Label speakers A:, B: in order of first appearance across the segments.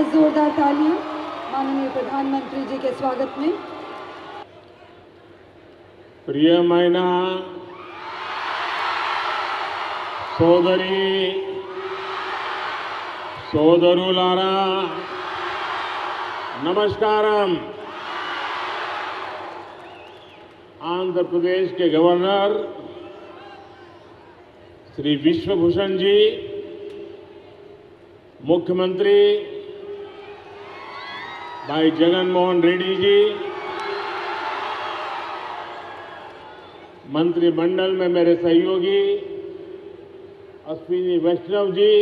A: जोरदार तालियां माननीय प्रधानमंत्री जी के स्वागत में।
B: प्रियమైన సోదరి సోదరులారా नमस्कारम। आंध्र प्रदेश के गवर्नर श्री विश्वभूषण जी, मुख्यमंत्री भाई जगन मोहन रेड्डी जी, मंत्रिमंडल में मेरे सहयोगी अश्विनी वैष्णव जी,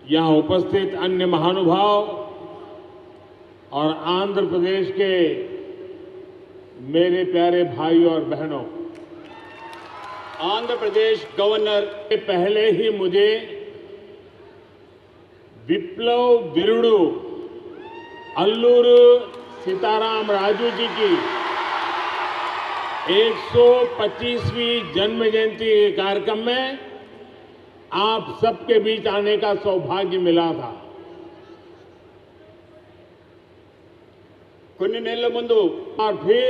B: यहां उपस्थित अन्य महानुभाव और आंध्र प्रदेश के मेरे प्यारे भाई और बहनों,
C: आंध्र प्रदेश गवर्नर
B: के पहले ही मुझे विप्लव विरुडू अल्लूरू सीताराम राजू जी की 125वीं जन्म जयंती के कार्यक्रम में आप सबके बीच आने का सौभाग्य मिला था।
C: కొన్ని నెలల ముందు
B: और फिर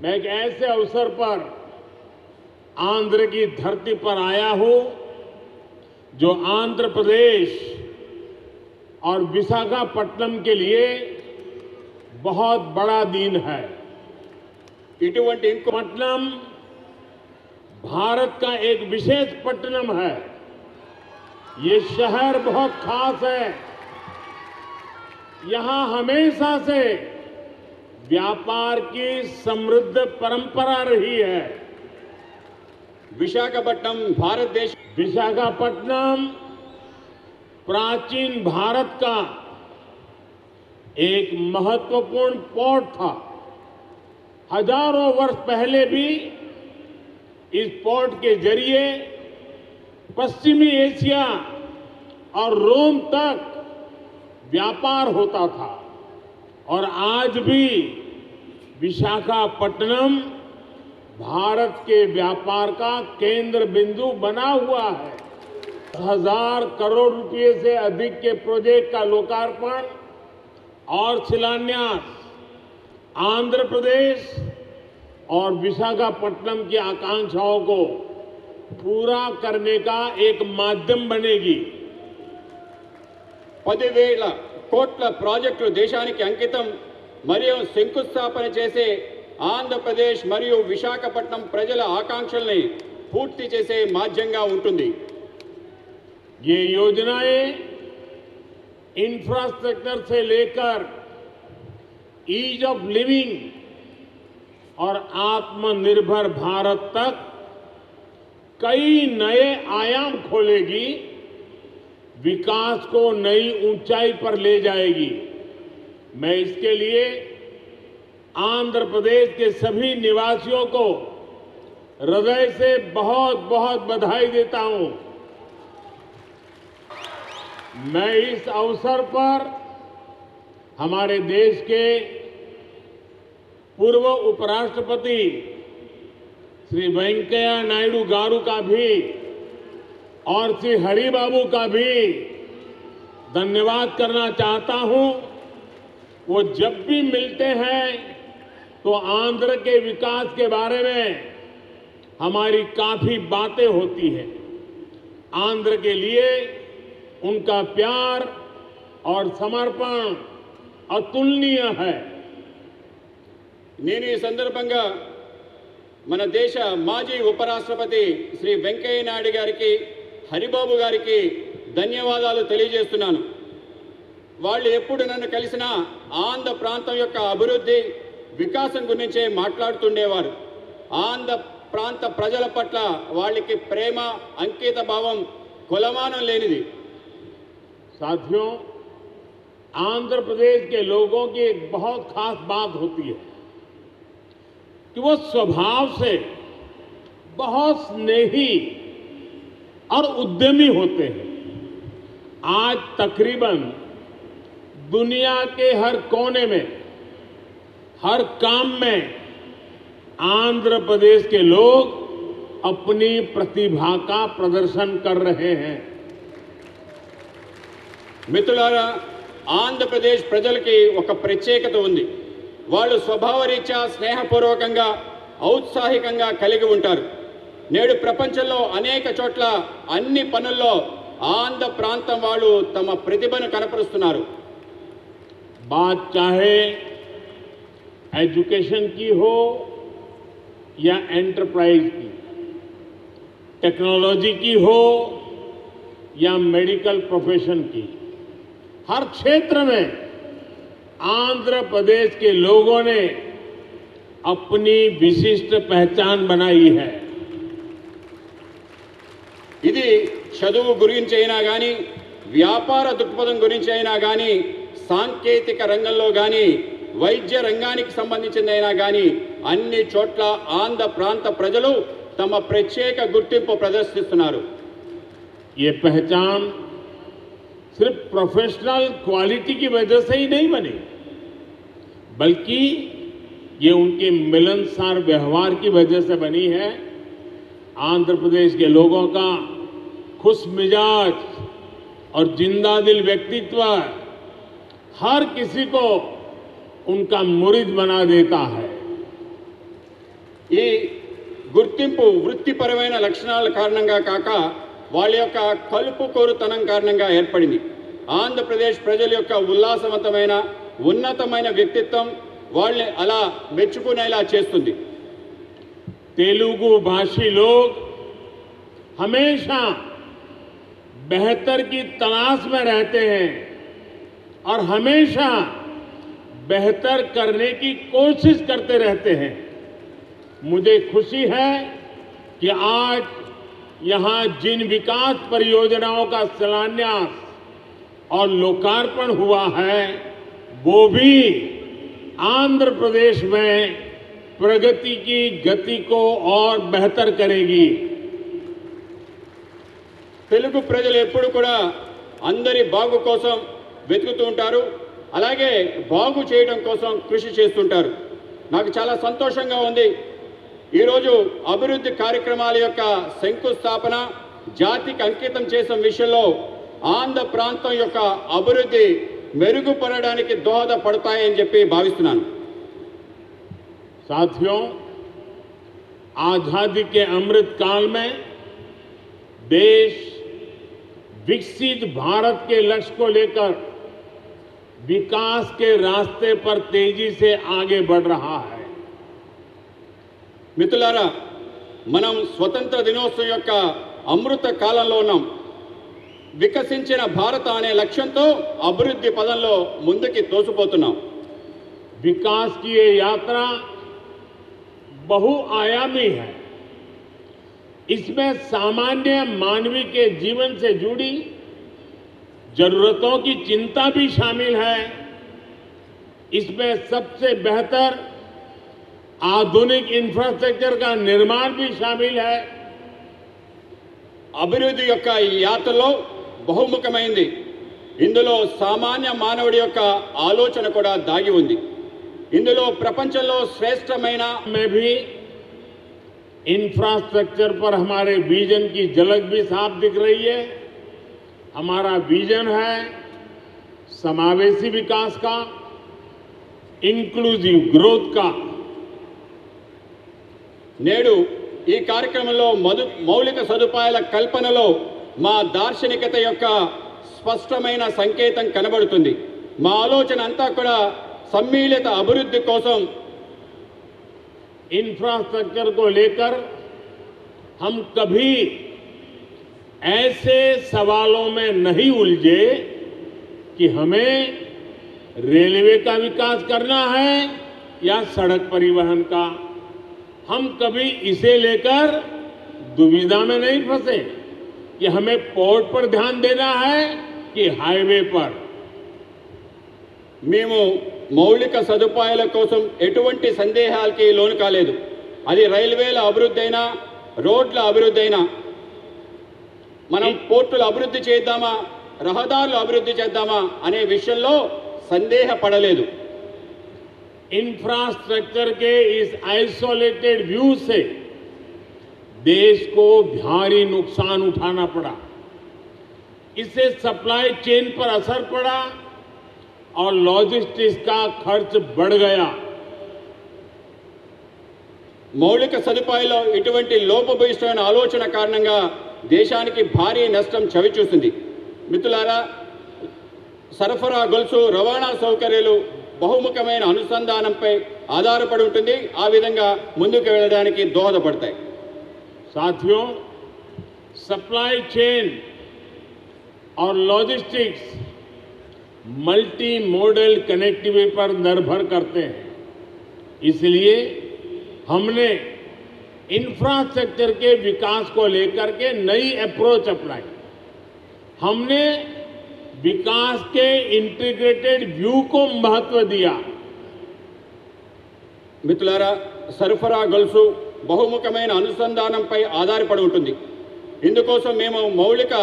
B: मैं एक ऐसे अवसर पर आंध्र की धरती पर आया हूं जो आंध्र प्रदेश और विशाखापट्टनम के लिए बहुत बड़ा दिन है।
C: ఇటువంటి ఇంకో
B: पट्टनम भारत का एक विशेष पट्टनम है। ये शहर बहुत खास है। यहां हमेशा से व्यापार की समृद्ध परंपरा रही है।
C: విశాఖపట్నం భారతదేశ
B: विशाखापट्टनम प्राचीन भारत का एक महत्वपूर्ण पोर्ट था। हजारों वर्ष पहले भी इस पोर्ट के जरिए पश्चिमी एशिया और रोम तक व्यापार होता था और आज भी विशाखापट्टनम भारत के व्यापार का केंद्र बिंदु बना हुआ है। 1000 करोड़ रुपए से अधिक के प्रोजेक्ट का लोकार्पण और शिलान्यास आंध्र प्रदेश और विशाखापट्टनम की आकांक्षाओं को पूरा करने का एक माध्यम बनेगी।
C: 10,000 కోట్ల ప్రాజెక్టులు దేశానికి అంకితం మరియు శంకుస్థాపన చేసే ఆంధ్రప్రదేశ్ మరియు విశాఖపట్నం ప్రజల ఆకాంక్షల్ని పూర్తి చేసే మాధ్యంగా ఉంటుంది।
B: ये योजनाएं इंफ्रास्ट्रक्चर से लेकर ईज ऑफ लिविंग और आत्मनिर्भर भारत तक कई नए आयाम खोलेगी, विकास को नई ऊंचाई पर ले जाएगी। मैं इसके लिए आंध्र प्रदेश के सभी निवासियों को हृदय से बहुत बहुत बधाई देता हूं। मैं इस अवसर पर हमारे देश के पूर्व उपराष्ट्रपति श्री वेंकैया नायडू गारू का भी और श्री हरिबाबू का भी धन्यवाद करना चाहता हूं। वो जब भी मिलते हैं तो आंध्र के विकास के बारे में हमारी काफी बातें होती हैं। आंध्र के लिए उनका प्यार और समर्पण अतुलनीय है।
C: నేను ఈ సందర్భంగా మన దేశ మాజీ ఉపరాష్ట్రపతి శ్రీ వెంకయ్య నాయుడు గారికి హరిబాబు గారికి ధన్యవాదాలు తెలియజేస్తున్నాను। వాళ్ళు ఎప్పుడు నన్ను కలిసినా ఆంధ్ర ప్రాంతం యొక్క అభివృద్ధి వికాసం గురించే మాట్లాడుతుండేవారు। ఆంధ్ర ప్రాంత ప్రజల పట్ల వాళ్ళకి ప్రేమ అంకిత భావం కొలమానం లేనిది।
B: साथियों, आंध्र प्रदेश के लोगों की एक बहुत खास बात होती है कि वो स्वभाव से बहुत स्नेही और उद्यमी होते हैं। आज तकरीबन दुनिया के हर कोने में, हर काम में आंध्र प्रदेश के लोग अपनी प्रतिभा का प्रदर्शन कर रहे हैं।
C: మిత్రులారా, ఆంధ్రప్రదేశ్ ప్రజలకి ఒక ప్రత్యేకత ఉంది. వాళ్ళు స్వభావరీత్యా స్నేహపూర్వకంగా ఔత్సాహికంగా కలిగి ఉంటారు. నేడు ప్రపంచంలో అనేక చోట్ల అన్ని పనుల్లో ఆంధ్ర ప్రాంతం వాళ్ళు తమ ప్రతిభను కనపరుస్తున్నారు.
B: बात चाहे एजुकेशन की हो या एंटरप्राइज की, टेक्नोलॉजी की हो या मेडिकल प्रोफेशन की, हर क्षेत्र में आंध्र प्रदेश के लोगों ने अपनी विशिष्ट पहचान बनाई है.
C: ఇది చదువు గురించి అయినా కానీ, వ్యాపార దృక్పథం గురించి అయినా కానీ, సాంకేతిక రంగంలో కానీ, వైద్య రంగానికి సంబంధించిందైనా కానీ అన్ని చోట్ల ఆంధ్ర ప్రాంత ప్రజలు తమ ప్రత్యేక గుర్తింపు ప్రదర్శిస్తున్నారు.
B: ये पहचान सिर्फ प्रोफेशनल क्वालिटी की वजह से ही नहीं बनी, बल्कि ये उनके मिलनसार व्यवहार की वजह से बनी है. आंध्र प्रदेश के लोगों का खुश मिजाज और जिंदादिल व्यक्तित्व हर किसी को उनका मुरीद बना देता है.
C: ఈ గుర్తింపు వృత్తిపరమైన లక్షణాల కారణంగా కాక వాళ్ళ యొక్క కలుపుకోరుతనం కారణంగా ఏర్పడింది. ఆంధ్రప్రదేశ్ ప్రజల యొక్క ఉల్లాసవంతమైన ఉన్నతమైన వ్యక్తిత్వం వాళ్ళని అలా మెచ్చుకునేలా చేస్తుంది.
B: तेलुगु भाषी लोग हमेशा बेहतर की तलाश में रहते हैं और हमेशा बेहतर करने की कोशिश करते रहते हैं. मुझे खुशी है कि आज यहां जिन विकास परियोजनाओं का शिलान्यास और लोकार्पण हुआ है वो भी आंध्र प्रदेश में प्रगति की गति को और बेहतर करेगी.
C: తెలుగు ప్రజలు ఎప్పుడు కూడా అందరి బాగు కోసం వెతుకుతూ ఉంటారు, అలాగే బాగు చేయడం కోసం కృషి చేస్తుంటారు. నాకు చాలా సంతోషంగా ఉంది. ఈరోజు అభివృద్ధి కార్యక్రమాల యొక్క శంకుస్థాపన జాతికి అంకితం చేసిన విషయంలో ఆంధ్ర ప్రాంతం యొక్క అభివృద్ధి మెరుగుపడడానికి దోహదపడతాయని చెప్పి భావిస్తున్నాను.
B: साथियों, आजादी के अमृत काल में देश विकसित भारत के लक्ष्य को लेकर विकास के रास्ते पर तेजी से आगे बढ़ रहा है.
C: మిత్రులారా, మనం స్వతంత్ర దినోత్సవం యొక్క అమృత కాలంలో ఉన్నాం. వికసించిన భారత అనే లక్ష్యంతో అభివృద్ధి పదంలో ముందుకి తోసిపోతున్నాం.
B: विकास की ये यात्रा बहुआयामी है. इसमें सामान्य मानवी के जीवन से जुड़ी जरूरतों की चिंता भी शामिल है. इसमें सबसे बेहतर आधुनिक इंफ्रास्ट्रक्चर का निर्माण भी शामिल है.
C: అభివృద్ధి యొక్క ఈ యాత్రలో బహుముఖమైంది. ఇందులో సామాన్య మానవుడి యొక్క ఆలోచన కూడా దాగి ఉంది. ఇందులో ప్రపంచంలో శ్రేష్టమైన
B: में भी इंफ्रास्ट्रक्चर पर हमारे विजन की झलक भी साफ दिख रही है. हमारा विजन है समावेशी विकास का, इंक्लूसिव ग्रोथ का.
C: నేడు ఈ కార్యక్రమంలో మౌలిక సదుపాయాల కల్పనలో మా దార్శనికత యొక్క స్పష్టమైన సంకేతం కనబడుతుంది. మా ఆలోచన అంతా కూడా సమ్మిళిత అభివృద్ధి కోసం.
B: इंफ्रास्ट्रक्चर को लेकर हम कभी ऐसे सवालों में नहीं उलझे कि हमें रेलवे का विकास करना है या सड़क परिवहन का. हम कभी इसे लेकर दुविधा में नहीं फंसे कि हमें पोर्ट पर ध्यान देना है कि हाईवे पर.
C: మేము మౌలిక సదుపాయాల కోసం ఎటువంటి సందేహాలకి లోను కాలేదు. అది రైల్వేల అభివృద్ధి అయినా, రోడ్ల అభివృద్ధి అయినా, మనం పోర్టులు అభివృద్ధి చేద్దామా, రహదారులు అభివృద్ధి చేద్దామా అనే విషయంలో సందేహపడలేదు.
B: इंफ्रास्ट्रक्चर के इस आइसोलेटेड व्यू से देश को भारी नुकसान उठाना पड़ा. इससे सप्लाई चेन पर असर पड़ा और लॉजिस्टिक्स का खर्च बढ़ गया।
C: మౌలిక సదుపాయాల్లో ఇటువంటి లోపభూయిష్టమైన ఆలోచన కారణంగా దేశానికి భారీ నష్టం చవిచూసింది. మిత్రులారా, సరఫరా గొలుసు, రవాణా సౌకర్యాలు బహుముఖమైన అనుసంధానంపై ఆధారపడి ఉంటుంది. ఆ విధంగా ముందుకు వెళ్ళడానికి దోహదపడతాయి.
B: साथियों, सप्लाई चेन और लॉजिस्टिक्स मल्टी मॉडल कनेक्टिविटी पर निर्भर करते हैं। इसलिए हमने इंफ्रास्ट्रक्चर के विकास को लेकर के नई अप्रोच अपनाई। हमने विकास के इंटीग्रेटेड व्यू को महत्व दिया।
C: మిత్రులారా, సరఫరా గొలుసు బహుముఖమైన అనుసంధానంపై ఆధారపడి ఉంటుంది. ఇందుకోసం మేము మౌలిక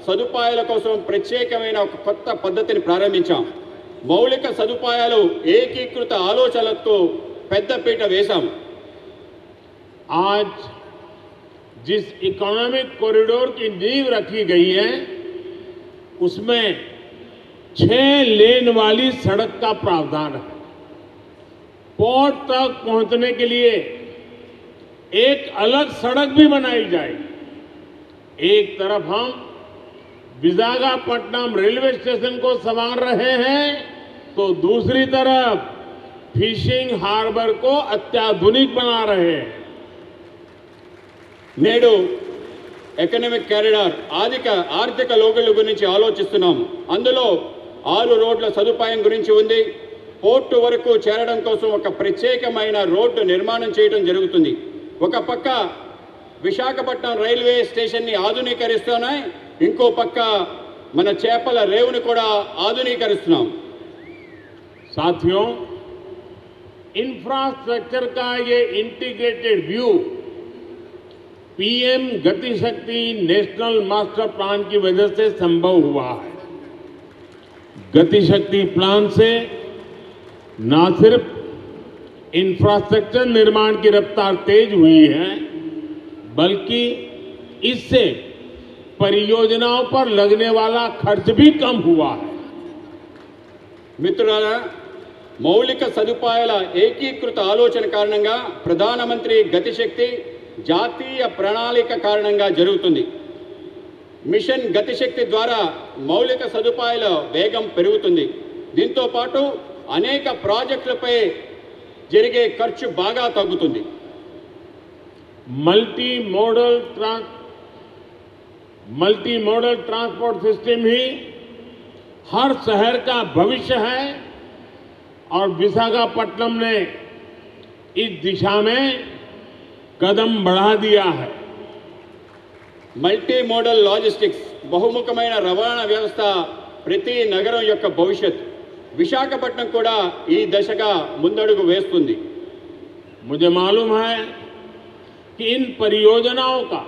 C: సదుపాయాల కోసం ప్రత్యేకమైన ఒక కొత్త పద్ధతిని ప్రారంభించాం. మౌలిక సదుపాయాలు ఏకీకృత ఆలోచనలతో పెద్దపీట వేశాం.
B: आज जिस इकोनॉमिक कॉरिडोर की नींव रखी गई है उसमें 6 लेन वाली सड़क का प्रावधान है। पोर्ट तक पहुंचने के लिए एक अलग सड़क भी बनाई जाएगी। एक तरफ हम विशाखापट्टनम रेलवे स्टेशन को संवार रहे हैं तो दूसरी तरफ फिशिंग हार्बर को अत्याधुनिक बना रहे हैं।
C: నేడు ఎకనామిక్ కారిడార్ ఆర్థిక లోగుల గురించి ఆలోచిస్తున్నాం. అందులో 6 రోడ్ల సదుపాయం గురించి ఉంది. పోర్టు వరకు చేరడం కోసం ఒక ప్రత్యేకమైన రోడ్డు నిర్మాణం చేయడం జరుగుతుంది. ఒక పక్క విశాఖపట్నం రైల్వే స్టేషన్ని ఆధునీకరిస్తున్నాయి, ఇంకో పక్క మన చేపల రేవుని కూడా ఆధునీకరిస్తున్నాం.
B: साथियों, इंफ्रास्ट्रक्चर का ये इंटीग्रेटेड व्यू पीएम गति शक्ति नेशनल मास्टर प्लान की वजह से संभव हुआ है। गति शक्ति प्लान से न सिर्फ इंफ्रास्ट्रक्चर निर्माण की रफ्तार तेज हुई है, बल्कि इससे परियोजनाओं पर लगने वाला खर्च भी कम हुआ है।
C: మిత్రులారా, మౌలిక సదుపాయాల ఏకీకృత ఆలోచన కారణంగా ప్రధానమంత్రి గతిశక్తి జాతీయ ప్రణాళిక కారణంగా జరుగుతుంది. మిషన్ గతిశక్తి ద్వారా మౌలిక సదుపాయాల వేగం పెరుగుతుంది. దీంతో పాటు అనేక ప్రాజెక్టులపై జరిగే ఖర్చు బాగా తగ్గుతుంది.
B: मल्टी मॉडल ट्रांसपोर्ट सिस्टम ही हर शहर का भविष्य है और विशाखापट्टनम ने इस दिशा में कदम बढ़ा दिया है।
C: మల్టీ మోడల్ లాజిస్టిక్స్ బహుముఖమైన రవాణా వ్యవస్థ ప్రతి నగరం యొక్క భవిష్యత్. విశాఖపట్నం కూడా ఈ దశగా ముందడుగు వేస్తుంది.
B: मुझे मालूम है कि इन परियोजनाओं का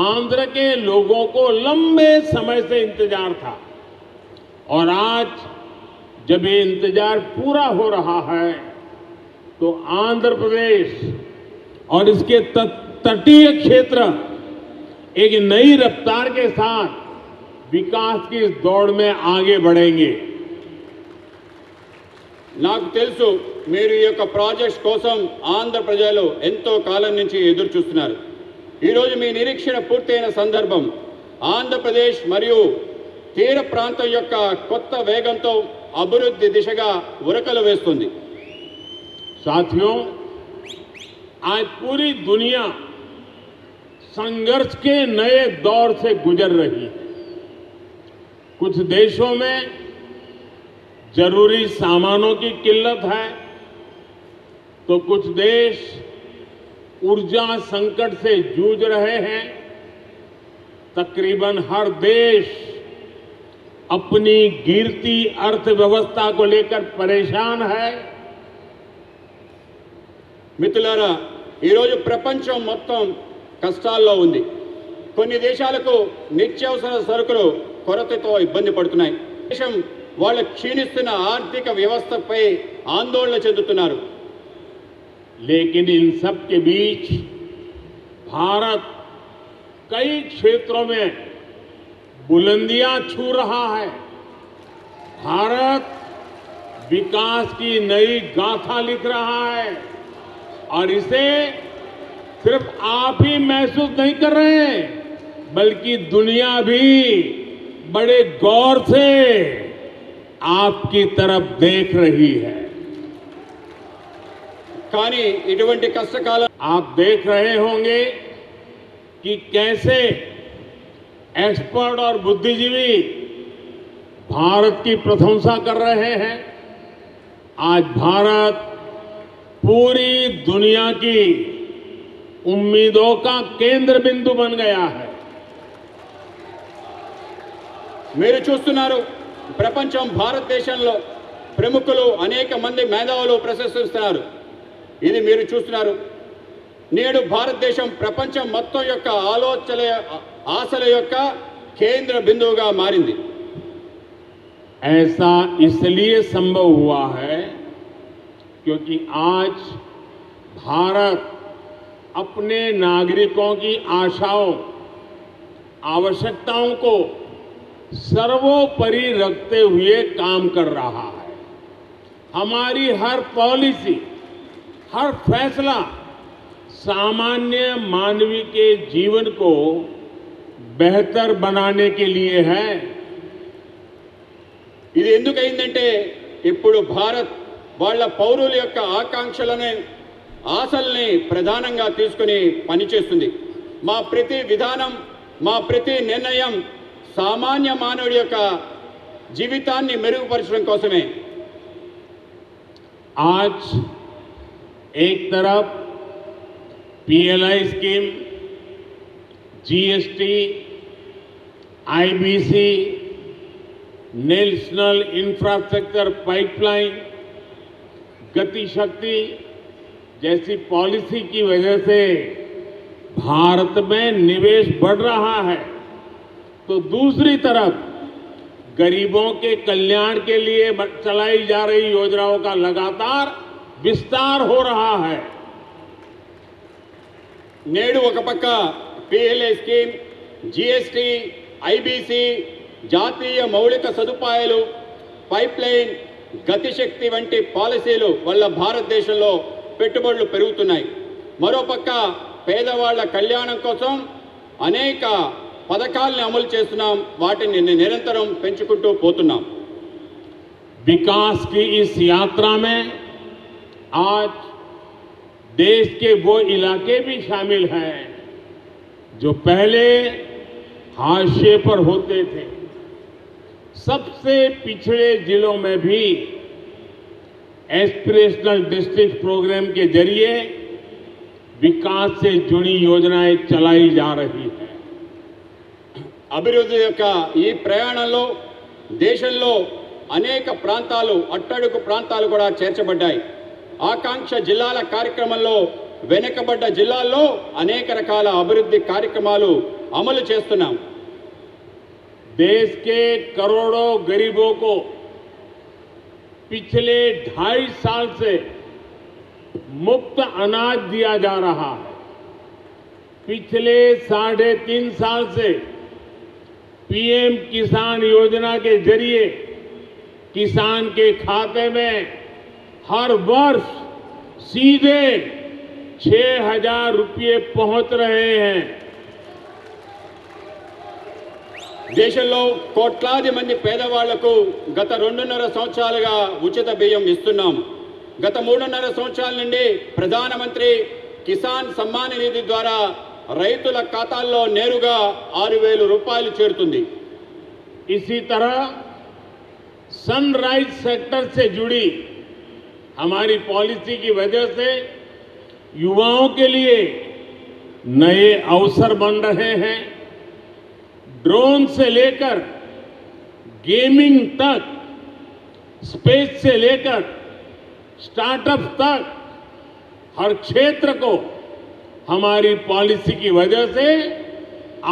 B: आंध्र के लोगों को लंबे समय से इंतजार था और आज जब ये इंतजार पूरा हो रहा है तो आंध्र प्रदेश और इसके तटीय क्षेत्र एक नई रफ्तार के साथ विकास की इस दौड़ में आगे बढ़ेंगे।
C: నాకు తెలుసు, మీరు ఈ యొక్క ప్రాజెక్ట్ కోసం ఆంధ్ర ప్రజలు ఎంతో కాలం నుంచి ఎదురు చూస్తున్నారు. ఈరోజు మీ నిరీక్షణ పూర్తయిన సందర్భం. ఆంధ్రప్రదేశ్ మరియు తీర ప్రాంతం యొక్క కొత్త వేగంతో అభివృద్ధి దిశగా ఉరకలు వేస్తుంది.
B: साथियों, आज पूरी दुनिया संघर्ष के नए दौर से गुजर रही है। कुछ देशों में जरूरी सामानों की किल्लत है तो कुछ देश ऊर्जा संकट से जूझ रहे हैं। तकरीबन हर देश अपनी गिरती अर्थव्यवस्था को लेकर परेशान है।
C: మిత్రులారా, ఈరోజు ప్రపంచం మొత్తం కష్టాల్లో ఉంది. కొన్ని దేశాలకు నిత్యావసర సరుకులు కొరతతో ఇబ్బంది పడుతున్నాయి. దేశం వాళ్ళ క్షీణిస్తున్న ఆర్థిక వ్యవస్థపై ఆందోళన చెందుతున్నారు.
B: लेकिन इन सब के बीच भारत कई क्षेत्रों में बुलंदियां छू रहा है। भारत विकास की नई गाथा लिख रहा है और इसे सिर्फ आप ही महसूस नहीं कर रहे हैं, बल्कि दुनिया भी बड़े गौर से आपकी तरफ देख रही है।
C: కానీ ఇటువంటి కష్టకాలం
B: आप देख रहे होंगे कि कैसे एक्सपर्ट और बुद्धिजीवी भारत की प्रशंसा कर रहे हैं। आज भारत पूरी दुनिया की उम्मीदों का केंद्र बिंदु बन गया है।
C: మీరు చూస్తున్నారు, ప్రపంచం భారతదేశంలో ప్రముఖులు అనేక మంది మేధావులు ప్రశంసిస్తున్నారు. ఇది మీరు చూస్తున్నారు. నేడు భారతదేశం ప్రపంచం మొత్తం యొక్క ఆశల యొక్క కేంద్ర బిందువుగా మారింది.
B: ऐसा इसलिए संभव हुआ है क्योंकि आज भारत अपने नागरिकों की आशाओं, आवश्यकताओं को सर्वोपरि रखते हुए काम कर रहा है। हमारी हर पॉलिसी, हर फैसला सामान्य मानवी के जीवन को बेहतर बनाने के लिए है।
C: ఇది ఎందుకైందంటే ఇప్పుడు భారత్ వాళ్ళ పౌరుల యొక్క ఆకాంక్షలను, ఆశల్ని ప్రధానంగా తీసుకుని పనిచేస్తుంది. మా ప్రతి విధానం, మా ప్రతి నిర్ణయం సామాన్య మానవుడి యొక్క జీవితాన్ని మెరుగుపరచడం కోసమే.
B: आज एक तरफ PLI scheme, GST, IBC, national infrastructure pipeline, गति शक्ति जैसी पॉलिसी की वजह से भारत में निवेश बढ़ रहा है, तो दूसरी तरफ गरीबों के कल्याण के लिए चलाई जा रही योजनाओं का लगातार विस्तार हो रहा है।
C: నేడు ఒక పక్క పిఎల్ఐ స్కీమ్, జిఎస్టి, ఐబీసీ, జాతీయ మౌలిక సదుపాయాలు, పైప్ లైన్, గతిశక్తి వంటి పాలసీలు వల్ల భారతదేశంలో పెట్టుబడులు పెరుగుతున్నాయి. మరోపక్క పేదవాళ్ల కళ్యాణం కోసం అనేక పథకాలను అమలు చేస్తున్నాం. వాటిని నిరంతరం పెంచుకుంటూ పోతున్నాం.
B: विकास की इस यात्रा में आज देश के वो इलाके भी शामिल हैं जो पहले हाशिए पर होते थे। सबसे पिछड़े जिलों में भी एस्पिरेशनल डिस्ट्रिक्ट प्रोग्राम के जरिए विकास से जुड़ी योजनाएं चलाई जा रही है।
C: అభివృద్ధి యొక్క ఈ ప్రయాణంలో దేశంలో అనేక ప్రాంతాలు, అట్టడుగు ప్రాంతాలు కూడా చేర్చబడ్డాయి. ఆకాంక్ష జిల్లాల కార్యక్రమంలో వెనుకబడ్డ జిల్లాల్లో అనేక రకాల అభివృద్ధి కార్యక్రమాలు అమలు చేస్తున్నాం.
B: देश के करोड़ों गरीबों को पिछले 2.5 साल से मुफ्त अनाज दिया जा रहा है। पिछले 3.5 साल से पीएम किसान योजना के जरिए किसान के खाते में हर वर्ष सीधे 6,000 रुपये पहुंच रहे हैं।
C: దేశంలో కోట్లాది మంది పేదవాళ్లకు గత 2.5 సంవత్సరాలుగా ఉచిత బియ్యం ఇస్తున్నాం. గత 3.5 సంవత్సరాల నుండి ప్రధానమంత్రి కిసాన్ సమ్మాన్ నిధి ద్వారా రైతుల ఖాతాల్లో నేరుగా 6,000 రూపాయలు చేరుతుంది.
B: इसी तरह सनराइज सेक्टर से जुड़ी हमारी पॉलिसी की वजह से युवाओं के लिए नए अवसर बन रहे हैं। ड्रोन से लेकर गेमिंग तक, स्पेस से लेकर स्टार्टअप तक हर क्षेत्र को हमारी पॉलिसी की वजह से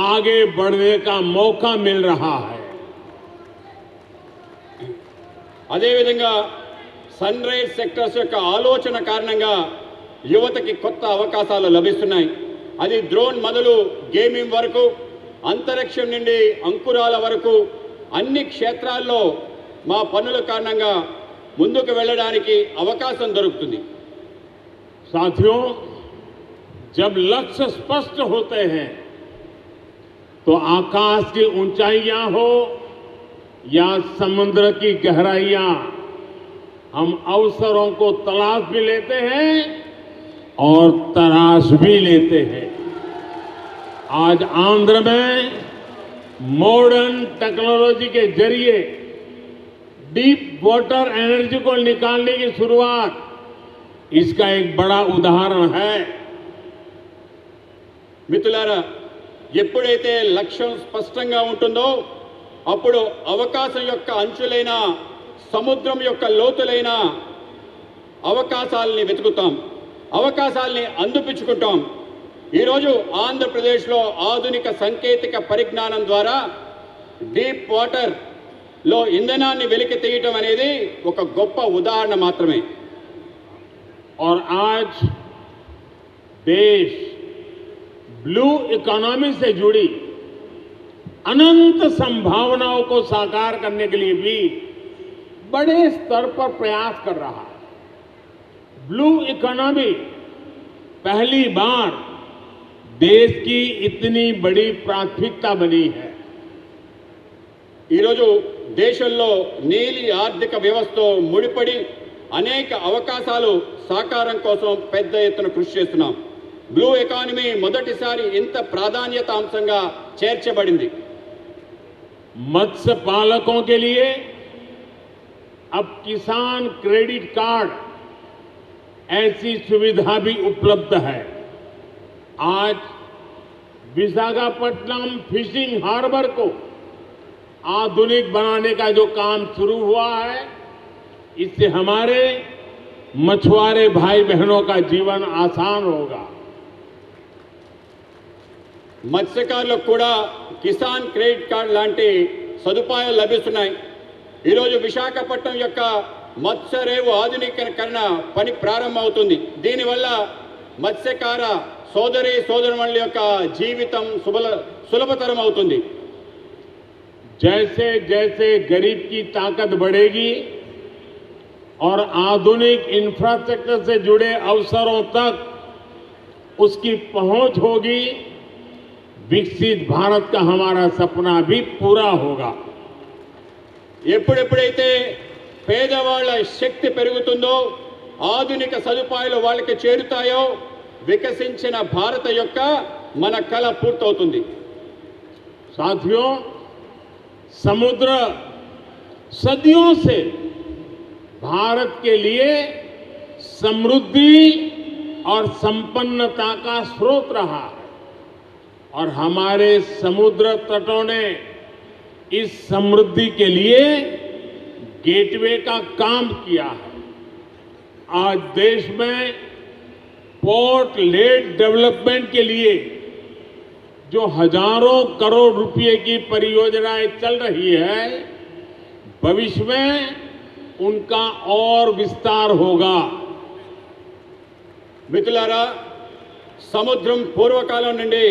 B: आगे बढ़ने का मौका मिल रहा है।
C: అదేవిధంగా సన్ రైజ్ సెక్టర్స్ యొక్క ఆలోచన కారణంగా యువతకి కొత్త అవకాశాలు లభిస్తున్నాయి. అది డ్రోన్ మొదలు గేమింగ్ వరకు అంతరిక్షం నుండి అంకురాల వరకు అన్ని క్షేత్రాల్లో మా పనుల కారణంగా ముందుకు వెళ్ళడానికి అవకాశం దొరుకుతుంది.
B: साथियों, जब लक्ष्य स्पष्ट होते हैं तो आकाश की ऊंचाइयां हो या समुद्र की गहराइयां, हम अवसरों को तलाश भी लेते हैं और तराश भी लेते हैं. आज आंध्र में मॉडर्न टेक्नोलॉजी के जरिए डीप वाटर एनर्जी को निकालने की शुरुआत इसका एक बड़ा उदाहरण है.
C: మిత్రులారా, ఎప్పుడైతే లక్ష్యం స్పష్టంగా ఉంటుందో అప్పుడు అవకాశం యొక్క అంచులైన సముద్రం యొక్క లోతులైన అవకాశాలని వెతుకుతాం, అవకాశాలని అందిపుచ్చుకుంటాం. ఈరోజు ఆంధ్రప్రదేశ్లో ఆధునిక సాంకేతిక పరిజ్ఞానం ద్వారా డీప్ వాటర్లో ఇంధనాన్ని వెలికి తీయటం అనేది ఒక గొప్ప ఉదాహరణ మాత్రమే.
B: और आज देश ब्लू इकोनॉमी से जुड़ी अनंत संभावनाओं को साकार करने के लिए भी बड़े स्तर पर प्रयास कर रहा है. ब्लू इकोनॉमी पहली बार देश की इतनी बड़ी प्राथमिकता बनी है.
C: ఈరోజు దేశంలో నీలి ఆర్థిక వ్యవస్థతో ముడిపడి అనేక అవకాశాలు సాకారం కోసం పెద్ద ఎత్తున కృషి చేస్తున్నాం. బ్లూ ఎకానమీ మొదటిసారి ఇంత ప్రాధాన్యత అంశంగా చేర్చబడింది.
B: मत्स्य पालकों के लिए अब किसान क्रेडिट कार्ड ऐसी सुविधा भी उपलब्ध है. आज विशाखापट्टनम फिशिंग हार्बर को आधुनिक बनाने का जो काम शुरू हुआ है, इससे हमारे मछुआरे भाई बहनों का जीवन आसान होगा.
C: మత్స్యకారులకు కూడా కిసాన్ క్రెడిట్ కార్డ్ లాంటి సదుపాయాలు లభిస్తున్నాయి. ఈరోజు విశాఖపట్నం యొక్క మత్స్యరేవు ఆధునీకరణ పని ప్రారంభమవుతుంది. దీనివల్ల మత్స్యకార సోదరి సోదరుల యొక్క జీవితం సులభతరం అవుతుంది.
B: जैसे जैसे गरीब की ताकत बढ़ेगी और आधुनिक इंफ्रास्ट्रक्चर से जुड़े अवसरों तक उसकी पहुंच होगी, विकसित भारत का हमारा सपना भी पूरा होगा.
C: ఎప్పుడెప్పుడైతే పేదవాళ్ళ శక్తి పెరుగుతుందో, ఆధునిక సదుపాయాలు వాళ్ళకి చేరుతాయో, వికసించిన భారత యొక్క మన కల పూర్తవుతుంది.
B: साथियों, समुद्र सदियों से भारत के लिए समृद्धि और संपन्नता का स्रोत रहा है और हमारे समुद्र तटों ने इस समृद्धि के लिए गेटवे का काम किया है. आज देश में पोर्ट लेड डेवलपमेंट के लिए जो हजारों करोड़ रुपए की परियोजनाएं चल रही है, भविष्य में उनका और विस्तार होगा.
C: మిత్రులారా, సముద్రం పూర్వకాలం నుండి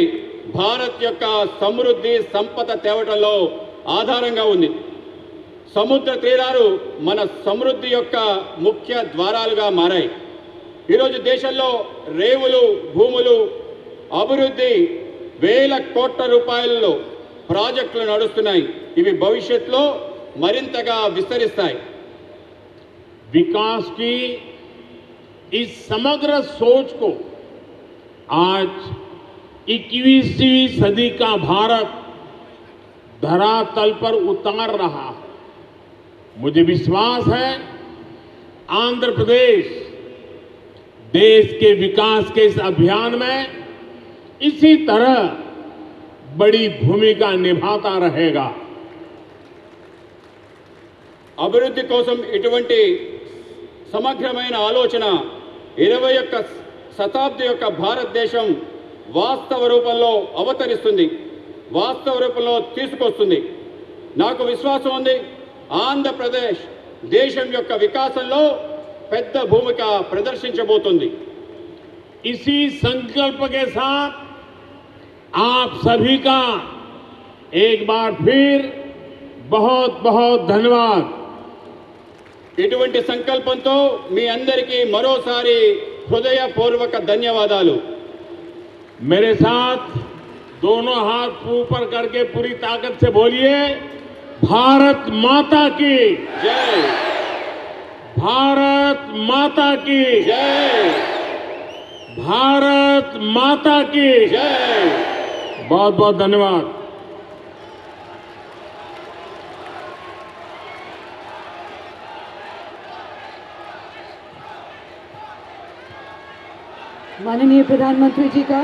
C: భారత్ యొక్క సమృద్ధి సంపద తేవటంలో ఆధారంగా ఉంది. సముద్ర తీరాలు మన సమృద్ధి యొక్క ముఖ్య ద్వారాలుగా మారాయి. ఈరోజు దేశంలో రేవులు, భూములు అభివృద్ధి వేల కోట్ల రూపాయలలో ప్రాజెక్టులు నడుస్తున్నాయి. ఇవి భవిష్యత్తులో మరింతగా విస్తరిస్తాయి.
B: विकास की इस समग्र सोच को आज 21वीं सदी का भारत धरातल पर उतार रहा है. मुझे विश्वास है आंध्र प्रदेश देश के विकास के इस अभियान में इसी तरह बड़ी भूमिका निभाता रहेगा.
C: అభివృద్ధి కోసం ఇటువంటి సమగ్రమైన ఆలోచన 21వ శతాబ్ది యొక్క భారతదేశం వాస్తవ రూపంలో అవతరిస్తుంది, వాస్తవ రూపంలో తీసుకొస్తుంది. నాకు విశ్వాసం ఉంది, ఆంధ్రప్రదేశ్ దేశం యొక్క వికాసంలో పెద్ద భూమిక ప్రదర్శించబోతుంది.
B: इसी संकल्प के साथ आप सभी का एक बार फिर बहुत बहुत धन्यवाद।
C: ఇటువంటి సంకల్పంతో మీ అందరికీ మరోసారి హృదయపూర్వక ధన్యవాదాలు।
B: मेरे साथ दोनों हाथ ऊपर करके पूरी ताकत से बोलिए, भारत माता की
C: जय,
B: भारत माता की
C: जय,
B: भारत माता की
C: जय।
B: बहुत बहुत धन्यवाद।
A: माननीय प्रधानमंत्री जी का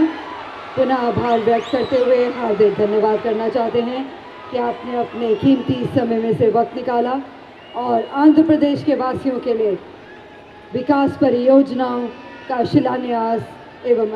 A: पुनः आभार व्यक्त करते हुए हार्दिक धन्यवाद करना चाहते हैं कि आपने अपने कीमती समय में से वक्त निकाला और आंध्र प्रदेश के वासियों के लिए विकास परियोजनाओं का शिलान्यास एवं